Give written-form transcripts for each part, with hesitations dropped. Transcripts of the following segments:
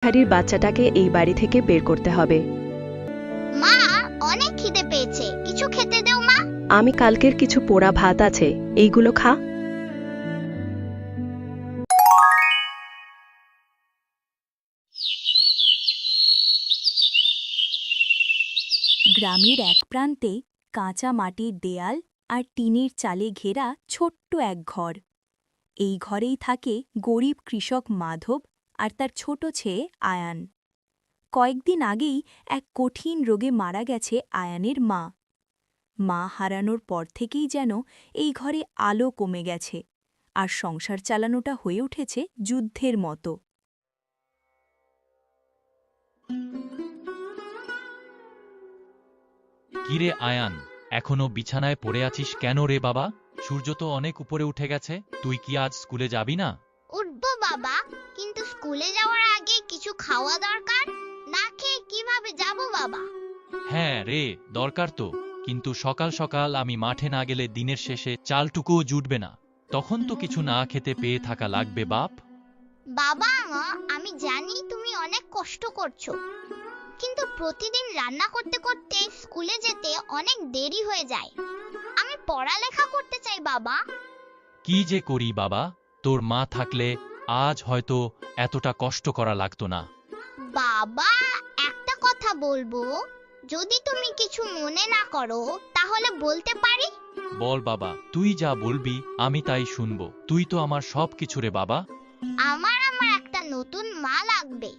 হারির বাচ্চাটাকে এই বাড়ি থেকে বের করতে হবে। মা, অনেক খিদে পেয়েছে, কিছু খেতে দাও মা। আমি কালকের কিছু পোড়া ভাত আছে, এইগুলো খা। গ্রামের এক প্রান্তে কাঁচা মাটির দেয়াল আর টিনের চালে ঘেরা ছোট্ট এক ঘর। এই ঘরেই থাকে গরিব কৃষক মাধব আর তার ছোট ছেলে আয়ান। কয়েকদিন আগেই এক কঠিন রোগে মারা গেছে আয়ানের মা। মা হারানোর পর থেকেই যেন এই ঘরে আলো কমে গেছে, আর সংসার চালানোটা হয়ে উঠেছে যুদ্ধের মতো। কিরে আয়ান, এখনো বিছানায় পড়ে আছিস কেন রে বাবা? সূর্য তো অনেক উপরে উঠে গেছে, তুই কি আজ স্কুলে যাবি না? উঠবো বাবা, কিন্তু স্কুলে যাওয়ার আগে কিছু খাওয়া দরকার। না খেয়ে কিভাবে যাব বাবা? হ্যাঁ রে, দরকার তো, কিন্তু সকাল সকাল আমি মাঠে না গেলে দিনের শেষে চালটুকুও জুটবে না। তখন তো কিছু না খেতে পেয়ে থাকা লাগবে বাপ। বাবা, আমি জানি তুমি অনেক কষ্ট করছো, কিন্তু প্রতিদিন রান্না করতে করতে স্কুলে যেতে অনেক দেরি হয়ে যায়। আমি পড়ালেখা করতে চাই বাবা। কি যে করি বাবা, তোর মা থাকলে আজ হয়তো এতটা কষ্ট করা লাগতো না। বাবা, একটা কথা বলবো, যদি তুমি কিছু মনে না করো তাহলে বলতে পারি? বল বাবা, তুই যা বলবি আমি তাই শুনবো। তুই তো আমার সব কিছু রে বাবা। আমার একটা নতুন মা লাগবে।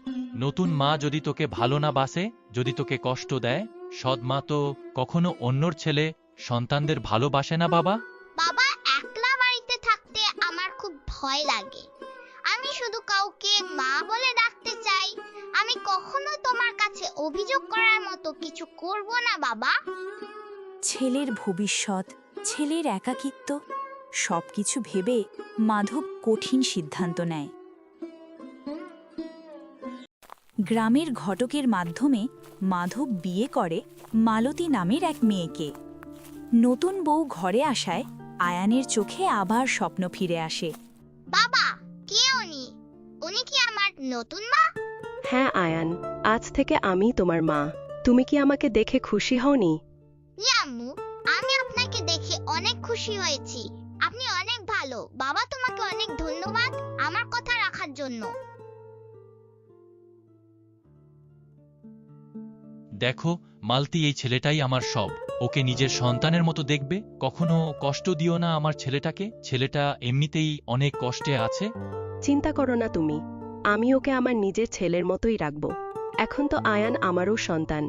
নতুন মা যদি তোকে ভালো না বাসে, যদি তোকে কষ্ট দেয়, সৎ মা তো কখনো অন্যর ছেলে সন্তানদের ভালোবাসে না বাবা। বাবা, একলা বাড়িতে থাকতে আমার খুব ভয় লাগে। আমি শুধু কাউকে মা বলে ডাকতে চাই। আমি কখনো তোমার কাছে অভিযোগ করার মতো কিছু করব না বাবা। ছেলের ভবিষ্যৎ, ছেলের একাকিত্ব, সবকিছু ভেবে মাধব কঠিন সিদ্ধান্ত নেয়। গ্রামের ঘটকের মাধ্যমে মাধব বিয়ে করে মালতী নামের এক মেয়েকে। নতুন বউ ঘরে আসায় আয়ানের চোখে আবার স্বপ্ন ফিরে আসে। বাবা, কে উনি? উনি কি আমার নতুন মা? হ্যাঁ আয়ান, আজ থেকে আমি তোমার মা। তুমি কি আমাকে দেখে খুশি হওনি? আম্মু, আমি আপনাকে দেখে অনেক খুশি হয়েছি। আপনি অনেক ভালো। বাবা, তোমাকে অনেক ধন্যবাদ আমার কথা রাখার জন্য। দেখো মালতী, এই ছেলেটাই আমার সব। ওকে নিজের সন্তানের মতো দেখবে, কখনো কষ্ট দিও না আমার ছেলেটাকে। ছেলেটা এমনিতেই অনেক কষ্টে আছে। চিন্তা করো না তুমি, আমি ওকে আমার নিজের ছেলের মতোই রাখব। এখন তো আয়ান আমারও সন্তান,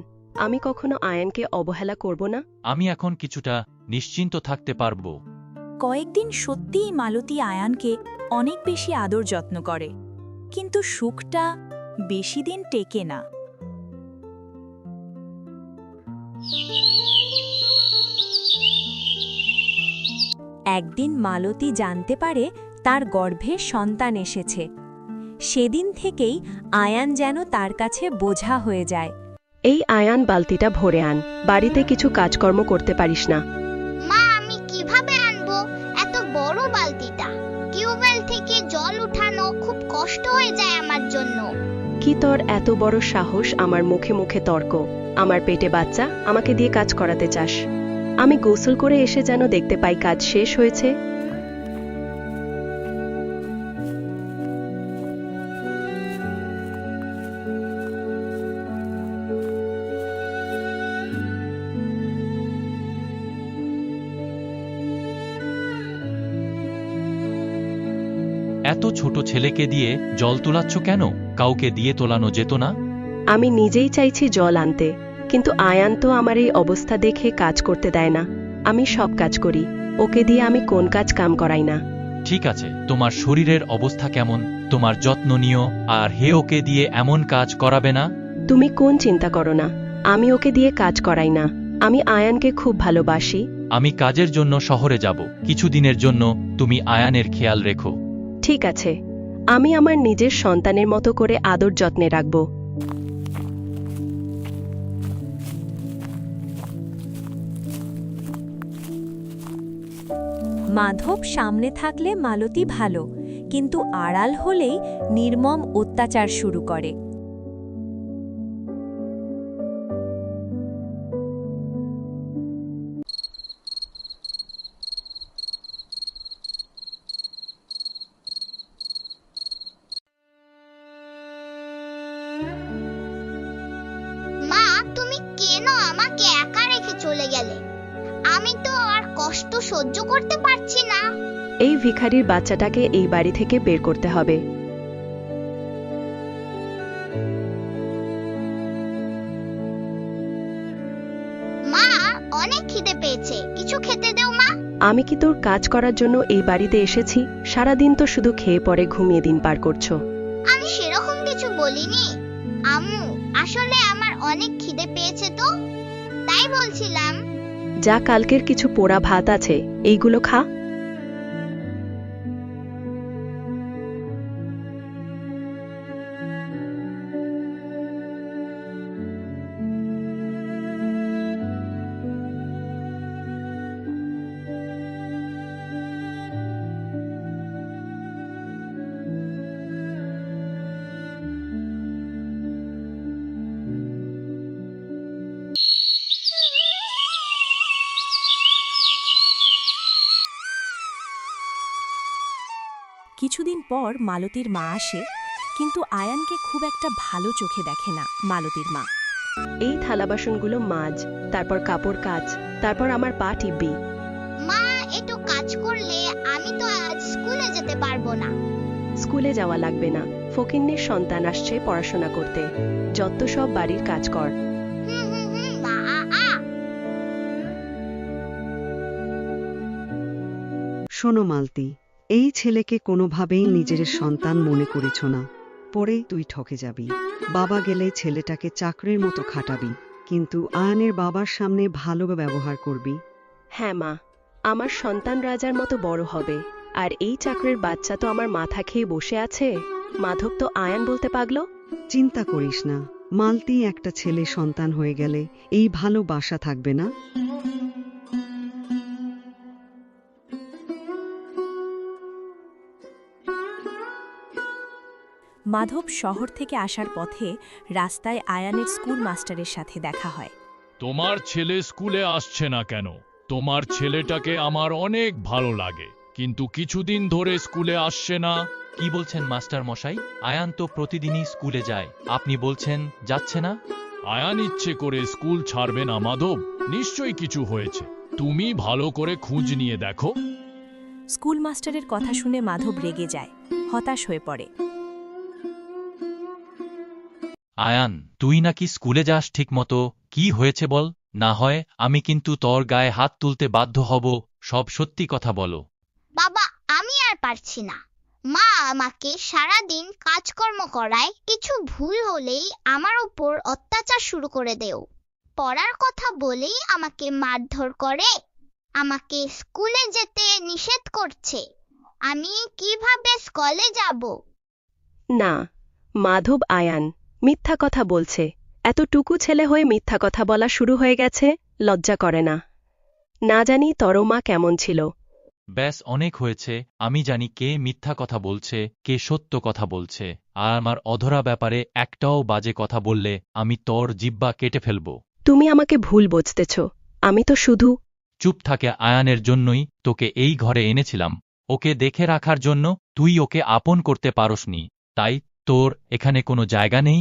আমি কখনো আয়ানকে অবহেলা করব না। আমি এখন কিছুটা নিশ্চিন্ত থাকতে পারবো। কয়েকদিন সত্যিই মালতী আয়ানকে অনেক বেশি আদর যত্ন করে, কিন্তু সুখটা বেশি দিন টেকে না। একদিন মালতী জানতে পারে তার গর্ভে সন্তান এসেছে। সেদিন থেকেই আয়ান যেন তার কাছে বোঝা হয়ে যায়। এই আয়ান, বালতিটা ভরে আন, বাড়িতে কিছু কাজকর্ম করতে পারিস না? মা, আমি কিভাবে আনবো এত বড় বালতিটা? টিউবওয়েল থেকে জল উঠানো খুব কষ্ট হয়ে যায় আমার জন্য। কি তোর এত বড় সাহস আমার মুখে মুখে তর্ক? আমার পেটে বাচ্চা, আমাকে দিয়ে কাজ করাতে চাস? আমি গোসল করে এসে যেন দেখতে পাই কাজ শেষ হয়েছে। এত ছোট ছেলেকে দিয়ে জল তোলাচ্ছ কেন? কাউকে দিয়ে তোলানো যেত না? আমি নিজেই চাইছি জল আনতে, কিন্তু আয়ান তো আমার এই অবস্থা দেখে কাজ করতে দেয় না। আমি সব কাজ করি, ওকে দিয়ে আমি কোন কাজ কাম করাই না। ঠিক আছে, তোমার শরীরের অবস্থা কেমন? তোমার যত্ন নিও, আর হে ওকে দিয়ে এমন কাজ করাবে না। তুমি কোন চিন্তা করো না, আমি ওকে দিয়ে কাজ করাই না। আমি আয়ানকে খুব ভালোবাসি। আমি কাজের জন্য শহরে যাব, কিছুদিনের জন্য তুমি আয়ানের খেয়াল রেখো। ঠিক আছে, আমি আমার নিজের সন্তানের মতো করে আদর যত্নে রাখব। মাধব সামনে থাকলে মালতী ভালো, কিন্তু আড়াল হলেই নির্মম অত্যাচার শুরু করে। মা, তুমি কেন আমাকে একা রেখে চলে গেলে? আমি তো আর কষ্ট সহ্য করতে পারছি না। এই ভিখারির বাচ্চাটাকে এই বাড়ি থেকে বের করতে হবে। মা, অনেক খিদে পেয়েছে, কিছু খেতে দেও মা। আমি কি তোর কাজ করার জন্য এই বাড়িতে এসেছি? সারাদিন তো শুধু খেয়ে পরে ঘুমিয়ে দিন পার করছো। আমি সেরকম কিছু বলিনি আম্মু, আসলে আমার অনেক খিদে পেয়েছে তো তাই বলছিলাম। যা, কালকের কিছু পোড়া ভাত আছে, এইগুলো খা। কিছুদিন পর মালতীর মা আসে, কিন্তু আয়ানকে খুব একটা ভালো চোখে দেখে না মালতীর মা। এই থালা বাসনগুলো মাজ, তারপর কাপড় কাচ, তারপর আমার পা টিপবি। মা, একটু কাজ করলে আমি তো আজ স্কুলে যেতে পারবো না। স্কুলে যাওয়া লাগবে না, ফকিন্নির সন্তান আসছে পড়াশোনা করতে। যত সব বাড়ির কাজ কর। হুম হুম হুম মা। শোনো মালতী, এই ছেলেকে কোনোভাবেই নিজের সন্তান মনে করেছ না। পরে তুই ঠকে যাবি। বাবা গেলে ছেলেটাকে চাকরির মতো খাটাবি, কিন্তু আয়ানের বাবার সামনে ভালো ব্যবহার করবি। হ্যাঁ মা, আমার সন্তান রাজার মতো বড় হবে। আর এই চাকরির বাচ্চা তো আমার মাথা খেয়ে বসে আছে। মাধব তো আয়ান বলতে পাগলো। চিন্তা করিস না, মালতী একটা ছেলে সন্তান হয়ে গেলে এই ভালোবাসা থাকবে না। মাধব শহর থেকে আসার পথে রাস্তায় আয়ানের স্কুল মাস্টারের সাথে দেখা হয়। তোমার ছেলে স্কুলে আসছে না কেন? তোমার ছেলেটাকে আমার অনেক ভালো লাগে, কিন্তু কিছুদিন ধরে স্কুলে আসছে না। কি বলছেন মাস্টার মশাই? আয়ান তো প্রতিদিনই স্কুলে যায়, আপনি বলছেন যাচ্ছে না? আয়ান ইচ্ছে করে স্কুল ছাড়বে না মাধব, নিশ্চয়ই কিছু হয়েছে। তুমি ভালো করে খোঁজ নিয়ে দেখো। স্কুল মাস্টারের কথা শুনে মাধব রেগে যায়, হতাশ হয়ে পড়ে। আয়ান, তুই নাকি স্কুলে যাস ঠিক মতো, কি হয়েছে বল? না হয় আমি কিন্তু তোর গায়ে হাত তুলতে বাধ্য হব। সব সত্যি কথা বলো। বাবা, আমি আর পারছি না। মা আমাকে সারাদিন কাজকর্ম করায়, কিছু ভুল হলেই আমার উপর অত্যাচার শুরু করে দেও। পড়ার কথা বলেই আমাকে মারধর করে, আমাকে স্কুলে যেতে নিষেধ করছে। আমি কিভাবে স্কুলে যাব? না, মাধব আয়ান মিথ্যা কথা বলছে। এতটুকু ছেলে হয়ে মিথ্যা কথা বলা শুরু হয়ে গেছে, লজ্জা করে না? না জানি তোর মা কেমন ছিল। ব্যাস, অনেক হয়েছে। আমি জানি কে মিথ্যা কথা বলছে, কে সত্য কথা বলছে। আর আমার অধরা ব্যাপারে একটাও বাজে কথা বললে আমি তোর জিহ্বা কেটে ফেলব। তুমি আমাকে ভুল বুঝতেছ। আমি তো শুধু... চুপ থাকে। আয়ানের জন্যই তোকে এই ঘরে এনেছিলাম, ওকে দেখে রাখার জন্য। তুই ওকে আপন করতে পারসনি, তাই তোর এখানে কোনো জায়গা নেই।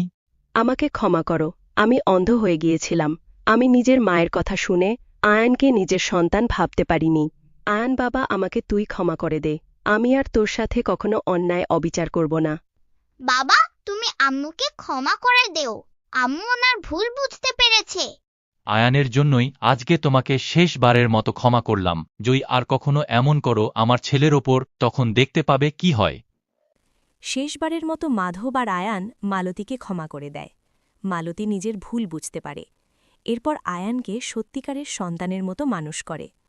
আমাকে ক্ষমা করো, আমি অন্ধ হয়ে গিয়েছিলাম। আমি নিজের মায়ের কথা শুনে আয়ানকে নিজের সন্তান ভাবতে পারিনি। আয়ান বাবা, আমাকে তুই ক্ষমা করে দে। আমি আর তোর সাথে কখনো অন্যায় অবিচার করব না। বাবা, তুমি আম্মুকে ক্ষমা করে দেও। আম্মু ওনার ভুল বুঝতে পেরেছে। আয়ানের জন্যই আজকে তোমাকে শেষবারের মতো ক্ষমা করলাম। যদি আর কখনো এমন করো আমার ছেলের ওপর, তখন দেখতে পাবে কি হয়। শেষবারের মতো মাধব আর আয়ান মালতীকে ক্ষমা করে দেয়। মালতী নিজের ভুল বুঝতে পারে। এরপর আয়ানকে সত্যিকারের সন্তানের মতো মানুষ করে।